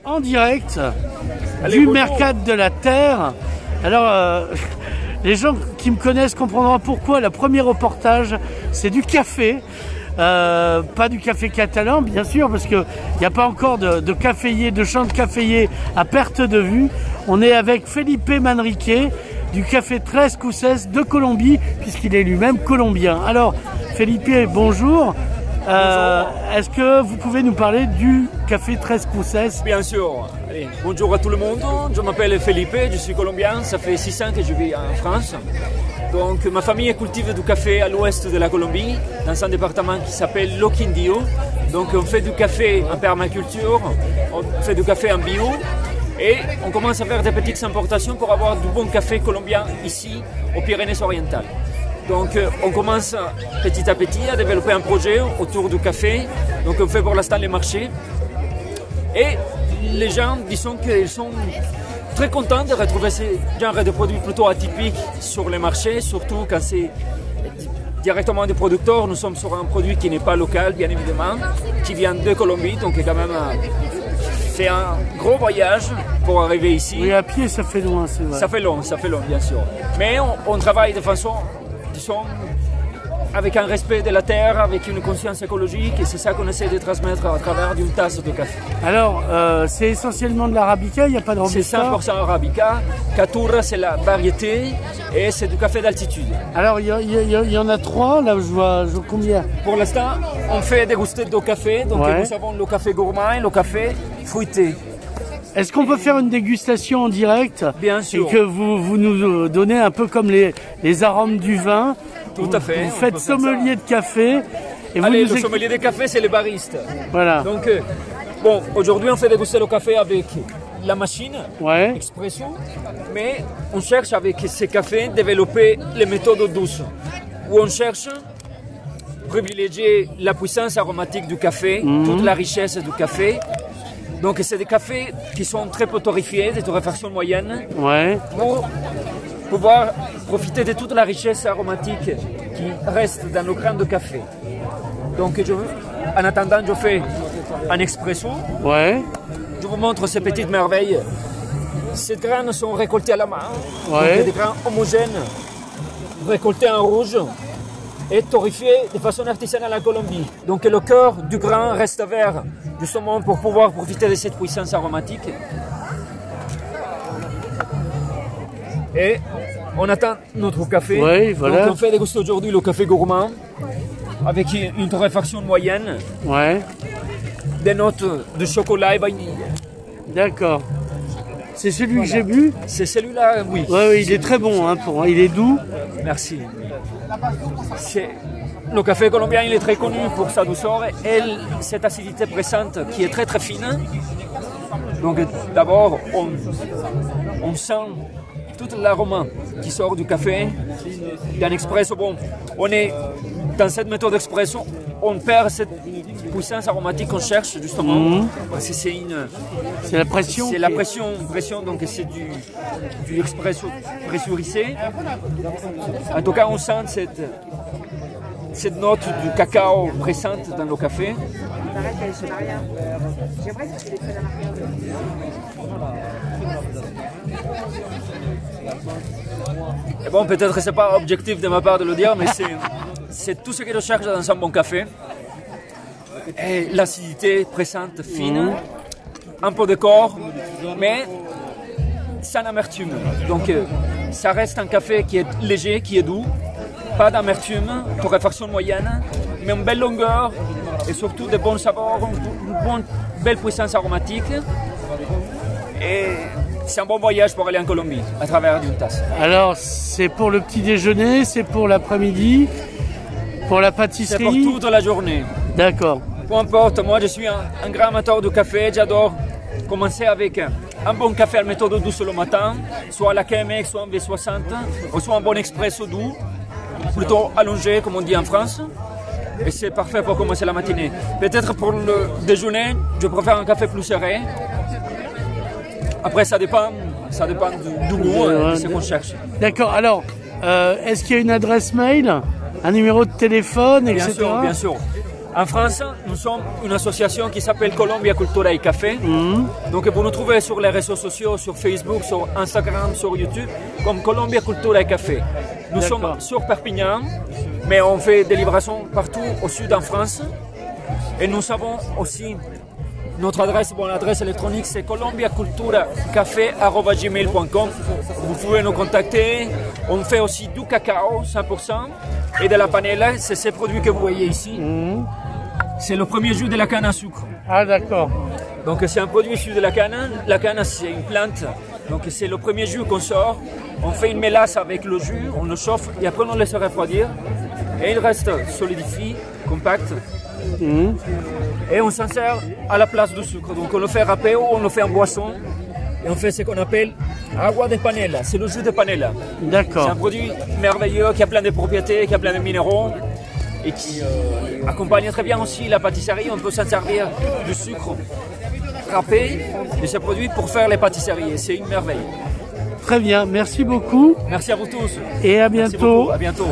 en direct du Mercat de la Terre. Alors, les gens qui me connaissent comprendront pourquoi. Le premier reportage, c'est du café. Pas du café catalan, bien sûr, parce qu'il n'y a pas encore de caféier, de champ de caféier à perte de vue. On est avec Felipe Manrique du café Tres Cruces de Colombie, puisqu'il est lui-même colombien. Alors, Felipe, bonjour. Est-ce que vous pouvez nous parler du café Tres Cruces? Bien sûr. Allez, bonjour à tout le monde. Je m'appelle Felipe, je suis colombien. Ça fait 6 ans que je vis en France. Donc, ma famille cultive du café à l'ouest de la Colombie, dans un département qui s'appelle Le Quindío. Donc, on fait du café en permaculture, on fait du café en bio. Et on commence à faire des petites importations pour avoir du bon café colombien ici, aux Pyrénées-Orientales. Donc on commence petit à petit à développer un projet autour du café. Donc on fait pour l'instant les marchés. Et les gens, disons qu'ils sont très contents de retrouver ce genre de produits plutôt atypiques sur les marchés, surtout quand c'est directement des producteurs. Nous sommes sur un produit qui n'est pas local, bien évidemment, qui vient de Colombie, donc quand même c'est un gros voyage pour arriver ici. Oui, à pied, ça fait loin, c'est vrai. Ça fait long, bien sûr. Mais on travaille de façon, disons, avec un respect de la terre, avec une conscience écologique, et c'est ça qu'on essaie de transmettre à travers d'une tasse de café. Alors, c'est essentiellement de l'arabica, il n'y a pas de robusta? C'est 100% arabica. Caturra, c'est la variété, et c'est du café d'altitude. Alors, il y en a 3, là, je vois combien? Pour l'instant, on fait déguster de café, donc ouais. Nous avons le café gourmand et le café fruité. Est-ce qu'on peut faire une dégustation en direct? Bien sûr. Et que vous nous donnez un peu comme les arômes du vin? Tout à fait. Vous faites sommelier de café. Et allez, le sommelier de café, c'est le bariste. Voilà. Donc, bon, aujourd'hui, on fait déguster le café avec la machine, ouais. Expresso, mais on cherche avec ces cafés développer les méthodes douces, où on cherche privilégier la puissance aromatique du café, toute la richesse du café. Donc c'est des cafés qui sont très peu torréfiés, des torréfactions moyennes, ouais. Pour pouvoir profiter de toute la richesse aromatique qui reste dans le grain de café. Donc en attendant, je fais un expresso. Ouais. Je vous montre ces petites merveilles. Ces graines sont récoltées à la main, ouais. Donc des grains homogènes, récoltés en rouge et torréfiés de façon artisanale en Colombie. Donc le cœur du grain reste vert, justement pour pouvoir profiter de cette puissance aromatique. Et on attend notre café. Oui, voilà. Donc on fait déguster aujourd'hui le café gourmand avec une torréfaction moyenne. Ouais. Des notes de chocolat et vanille. D'accord. C'est celui que j'ai bu? C'est celui-là, oui. Oui, il est très bon, hein, il est doux. Merci. Le café colombien, il est très connu pour sa douceur et cette acidité présente qui est très très fine. Donc d'abord, on sent tout l'arôme qui sort du café. D'un expresso, bon, on est dans cette méthode d'expresso, on perd cette puissance aromatique qu'on cherche justement. Parce que c'est la pression. C'est la pression, donc c'est du expresso pressurisé. En tout cas, on sent cette note du cacao présente dans le café. Et bon, peut-être que ce n'est pas objectif de ma part de le dire, mais c'est tout ce que je cherche dans un bon café. Et l'acidité présente, fine, un peu de corps, mais sans amertume. Donc ça reste un café qui est léger, qui est doux, pas d'amertume, torréfaction moyenne, mais une belle longueur et surtout de bons saveurs, une belle puissance aromatique. Et c'est un bon voyage pour aller en Colombie à travers d'une tasse. Alors c'est pour le petit déjeuner, c'est pour l'après-midi, pour la pâtisserie? C'est pour toute la journée. D'accord. Peu importe, moi je suis un grand amateur de café, j'adore commencer avec un bon café à méthode douce le matin, soit à la Chemex, soit en V60, ou soit un bon expresso doux, plutôt allongé comme on dit en France. Et c'est parfait pour commencer la matinée. Peut-être pour le déjeuner, je préfère un café plus serré. Après ça dépend du goût, de ce qu'on cherche. D'accord, alors est-ce qu'il y a une adresse mail, un numéro de téléphone, etc. Bien sûr. En France, nous sommes une association qui s'appelle Colombia Cultura y Café. Donc vous nous trouvez sur les réseaux sociaux, sur Facebook, sur Instagram, sur YouTube, comme Colombia Cultura y Café. Nous sommes sur Perpignan, mais on fait des livraisons partout au sud en France. Et nous avons aussi notre adresse, l'adresse électronique, c'est colombiaculturacafé@gmail.com. Vous pouvez nous contacter. On fait aussi du cacao 100% et de la panela. C'est ces produits que vous voyez ici. C'est le premier jus de la canne à sucre. Ah d'accord. Donc c'est un produit issu de la canne. La canne, c'est une plante. Donc c'est le premier jus qu'on sort. On fait une mélasse avec le jus, on le chauffe et après on le laisse refroidir. Et il reste solidifié, compact. Et on s'en sert à la place du sucre. Donc on le fait râpé ou on le fait en boisson. Et on fait ce qu'on appelle agua de panela. C'est le jus de panela. D'accord. C'est un produit merveilleux qui a plein de propriétés, qui a plein de minéraux et qui accompagne très bien aussi la pâtisserie. On peut s'en servir du sucre râpé de ce produit pour faire les pâtisseries. C'est une merveille. Très bien, merci beaucoup. Merci à vous tous. Et à bientôt. À bientôt.